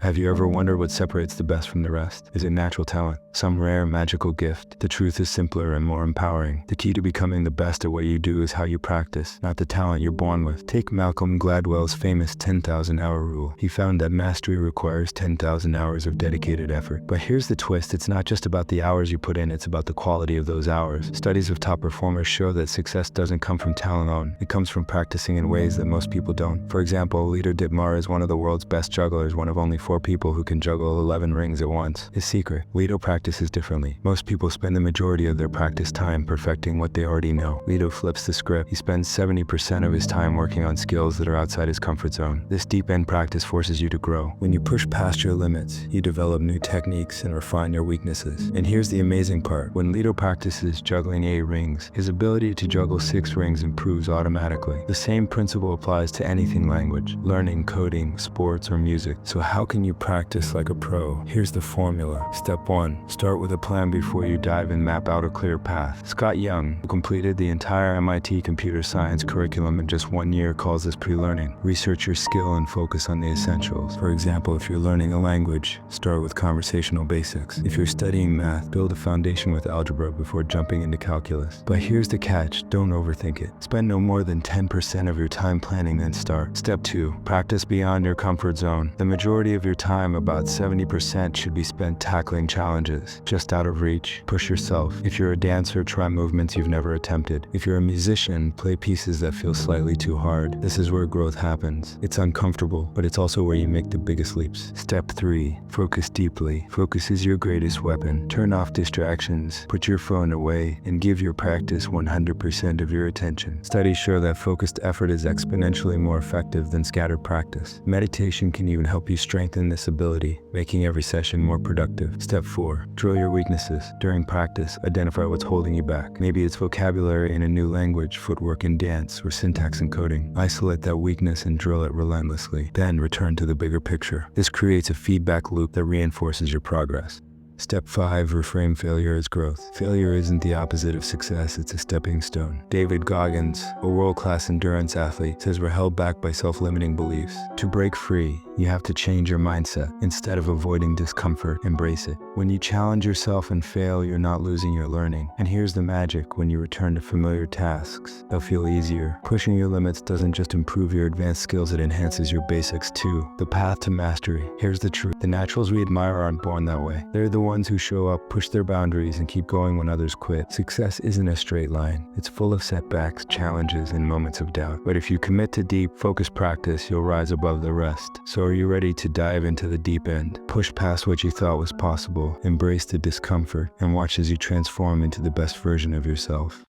Have you ever wondered what separates the best from the rest? Is it natural talent? Some rare magical gift? The truth is simpler and more empowering. The key to becoming the best at what you do is how you practice, not the talent you're born with. Take Malcolm Gladwell's famous 10,000 hour rule. He found that mastery requires 10,000 hours of dedicated effort. But here's the twist, it's not just about the hours you put in, it's about the quality of those hours. Studies of top performers show that success doesn't come from talent alone. It comes from practicing in ways that most people don't. For example, Leader Ditmar is one of the world's best jugglers, one of only 4 people who can juggle 11 rings at once. His secret: Lido practices differently. Most people spend the majority of their practice time perfecting what they already know. Lido flips the script. He spends 70% of his time working on skills that are outside his comfort zone. This deep-end practice forces you to grow. When you push past your limits, you develop new techniques and refine your weaknesses. And here's the amazing part. When Lido practices juggling 8 rings, his ability to juggle 6 rings improves automatically. The same principle applies to anything: language, learning, coding, sports, or music. So how can you practice like a pro? Here's the formula. Step 1. Start with a plan before you dive and map out a clear path. Scott Young, who completed the entire MIT computer science curriculum in just 1 year, calls this pre-learning. Research your skill and focus on the essentials. For example, if you're learning a language, start with conversational basics. If you're studying math, build a foundation with algebra before jumping into calculus. But here's the catch: don't overthink it. Spend no more than 10% of your time planning, then start. Step 2. Practice beyond your comfort zone. The majority of your time, about 70%, should be spent tackling challenges just out of reach. Push yourself. If you're a dancer, try movements you've never attempted. If you're a musician, play pieces that feel slightly too hard. This is where growth happens. It's uncomfortable, but it's also where you make the biggest leaps. Step 3. Focus deeply. Focus is your greatest weapon. Turn off distractions, put your phone away, and give your practice 100% of your attention. Studies show that focused effort is exponentially more effective than scattered practice. Meditation can even help you strengthen this ability, making every session more productive. Step 4. Drill your weaknesses. During practice, identify what's holding you back. Maybe it's vocabulary in a new language, footwork in dance, or syntax in coding. Isolate that weakness and drill it relentlessly. Then return to the bigger picture. This creates a feedback loop that reinforces your progress. Step 5. Reframe failure as growth. Failure isn't the opposite of success, it's a stepping stone. David Goggins, a world-class endurance athlete, says we're held back by self-limiting beliefs. To break free, you have to change your mindset. Instead of avoiding discomfort, embrace it. When you challenge yourself and fail, you're not losing your learning. And here's the magic: when you return to familiar tasks, they'll feel easier. Pushing your limits doesn't just improve your advanced skills, it enhances your basics too. The path to mastery. Here's the truth: the naturals we admire aren't born that way. They're the ones who show up, push their boundaries, and keep going when others quit. Success isn't a straight line. It's full of setbacks, challenges, and moments of doubt. But if you commit to deep, focused practice, you'll rise above the rest. So are you ready to dive into the deep end? Push past what you thought was possible, embrace the discomfort, and watch as you transform into the best version of yourself.